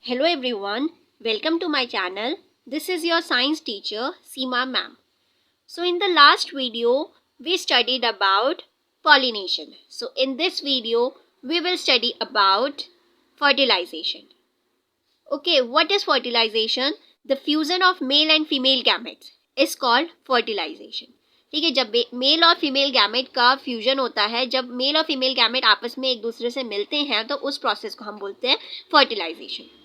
Hello everyone, welcome to my channel. This is your science teacher Seema ma'am. So in the last video we studied about pollination. So in this video we will study about fertilization. Okay, what is fertilization? The fusion of male and female gametes is called fertilization. ठीक है, जब mail और female gamete का fusion होता है, जब mail और female gamete आपस में एक दूसरे से मिलते हैं तो उस प्रोसेस को हम बोलते हैं फर्टिलाइजेशन.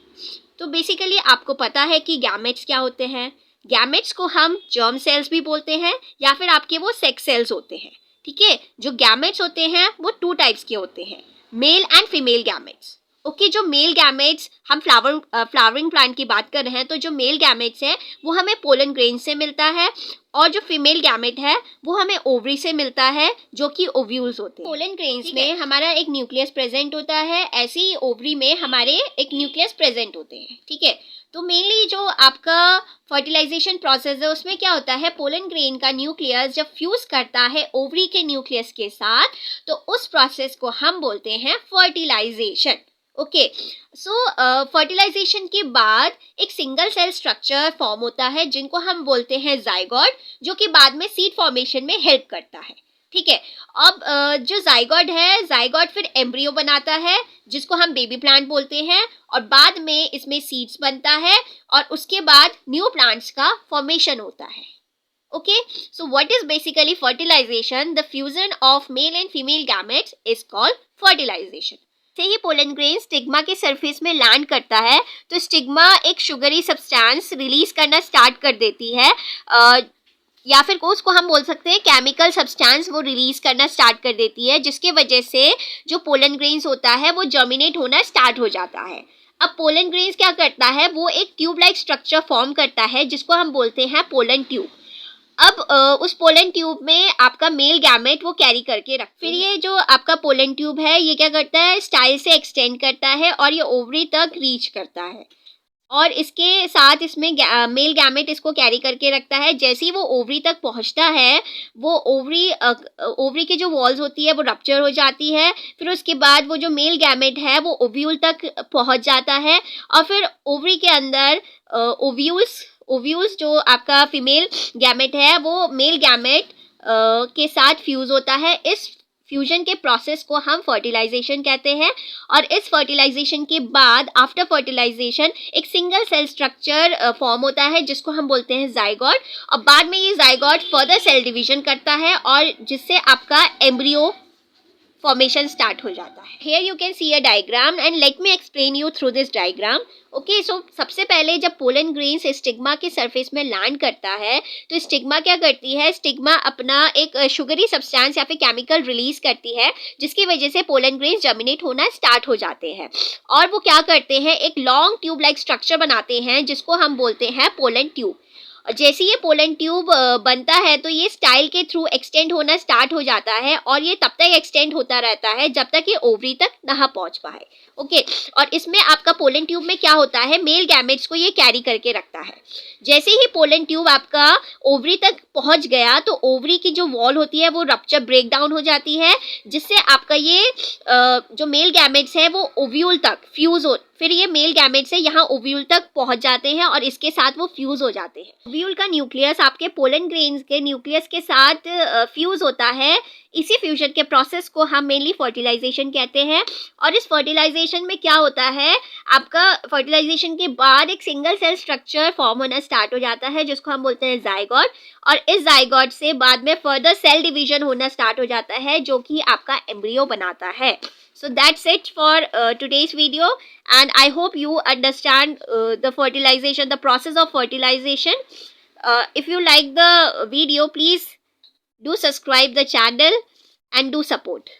तो बेसिकली आपको पता है कि गैमेट्स क्या होते हैं. गैमेट्स को हम जर्म सेल्स भी बोलते हैं या फिर आपके वो सेक्स सेल्स होते हैं. ठीक है, जो गैमेट्स होते हैं वो 2 टाइप्स के होते हैं, mail and female gametes. Okay, जो मेल गैमेट्स, हम फ्लावरिंग प्लांट की बात कर रहे हैं, तो जो मेल गैमेट्स है वो हमें पोलन ग्रेन से मिलता है और जो फीमेल गैमेट है वो हमें ओवरी से मिलता है जो कि ओव्यूल्स होते हैं. पोलन ग्रेन्स में हमारा एक न्यूक्लियस प्रेजेंट होता है, ऐसे ही ओवरी में हमारे एक न्यूक्लियस प्रेजेंट होते हैं. ठीक है, तो मेनली जो आपका फर्टिलाइजेशन प्रोसेस है उसमें क्या होता है, पोलन ग्रेन का न्यूक्लियस जब फ्यूज करता है ओवरी के न्यूक्लियस के साथ तो उस प्रोसेस को हम बोलते हैं फर्टिलाइजेशन. ओके, सो फर्टिलाइजेशन के बाद एक सिंगल सेल स्ट्रक्चर फॉर्म होता है जिनको हम बोलते हैं जाइगोट, जो कि बाद में सीड फॉर्मेशन में हेल्प करता है. ठीक है, अब जो जाइगोट है, जाइगोट फिर एम्ब्रियो बनाता है जिसको हम बेबी प्लांट बोलते हैं और बाद में इसमें सीड्स बनता है और उसके बाद न्यू प्लांट्स का फॉर्मेशन होता है. Okay, so what is basically fertilization? The fusion of male and female gametes is called fertilization. से ही पोलन ग्रेन स्टिग्मा के सरफेस में लैंड करता है तो स्टिग्मा एक शुगरी सब्सटेंस रिलीज करना स्टार्ट कर देती है, या फिर उसको हम बोल सकते हैं केमिकल सब्सटेंस वो रिलीज करना स्टार्ट कर देती है, जिसके वजह से जो पोलन ग्रेन्स होता है वो जर्मिनेट होना स्टार्ट हो जाता है. अब पोलन ग्रेन्स क्या करता है, वो एक ट्यूब लाइक स्ट्रक्चर फॉर्म करता है जिसको हम बोलते हैं पोलन ट्यूब. अब उस पोलन ट्यूब में आपका मेल गैमेट वो कैरी करके रख, फिर ये जो आपका पोलन ट्यूब है ये क्या करता है, स्टाइल से एक्सटेंड करता है और ये ओवरी तक रीच करता है और इसके साथ इसमें मेल गैमेट इसको कैरी करके रखता है. जैसे ही वो ओवरी तक पहुंचता है वो ओवरी की जो वॉल्स होती है वो रप्चर हो जाती है. फिर उसके बाद वो जो मेल गैमेट है वो ओव्यूल तक पहुंच जाता है और फिर ओवरी के अंदर ओव्यूल्स जो आपका फीमेल गैमेट है वो मेल गैमेट के साथ फ्यूज होता है. इस फ्यूजन के प्रोसेस को हम फर्टिलाइजेशन कहते हैं और इस फर्टिलाइजेशन के बाद आफ्टर फर्टिलाइजेशन एक सिंगल सेल स्ट्रक्चर फॉर्म होता है जिसको हम बोलते हैं जाइगोट और बाद में ये जाइगोट फर्दर सेल डिवीजन करता है और जिससे आपका एम्ब्रियो फॉर्मेशन स्टार्ट हो जाता है. Here you can see a diagram and let me explain you through this diagram. Okay, so सबसे पहले जब पोलन ग्रेन्स स्टिग्मा के सरफेस में लैंड करता है तो स्टिग्मा क्या करती है, स्टिग्मा अपना एक शुगरी सब्सटेंस या फिर केमिकल रिलीज करती है जिसकी वजह से पोलन ग्रेन्स जर्मिनेट होना स्टार्ट हो जाते हैं और वो क्या करते हैं, एक लॉन्ग ट्यूब लाइक स्ट्रक्चर बनाते हैं जिसको हम बोलते हैं पोलन ट्यूब. और जैसे ये पोलन ट्यूब बनता है तो ये स्टाइल के थ्रू एक्सटेंड होना स्टार्ट हो जाता है और ये तब तक एक्सटेंड होता रहता है जब तक ये ओवरी तक ना पहुंच पाए. ओके, और इसमें आपका पोलन ट्यूब में क्या होता है, मेल गैमेट्स को ये कैरी करके रखता है. जैसे ही पोलन ट्यूब आपका ओवरी तक पहुंच गया तो ओवरी की जो वॉल होती है वो रप्चर ब्रेक डाउन हो जाती है जिससे आपका ये जो मेल गैमेट्स है वो ओव्यूल तक फ्यूज हो, फिर ये मेल गैमेट से यहाँ ओव्यूल तक पहुंच जाते हैं और इसके साथ वो फ्यूज हो जाते हैं. ओव्यूल का न्यूक्लियस आपके पोलन ग्रेन्स के न्यूक्लियस के साथ फ्यूज होता है. इसी फ्यूजन के प्रोसेस को हम मेनली फर्टिलाइजेशन कहते हैं और इस फर्टिलाइजेशन में क्या होता है, आपका फर्टिलाइजेशन के बाद एक सिंगल सेल स्ट्रक्चर फॉर्म होना स्टार्ट हो जाता है जिसको हम बोलते हैं जाइगोट और इस जाइगोट से बाद में फर्दर सेल डिवीजन होना स्टार्ट हो जाता है जो कि आपका एम्ब्रियो बनाता है. So that's it for today's video and I hope you understand the fertilization, the process of fertilization. If you like the video, please do subscribe the channel and do support.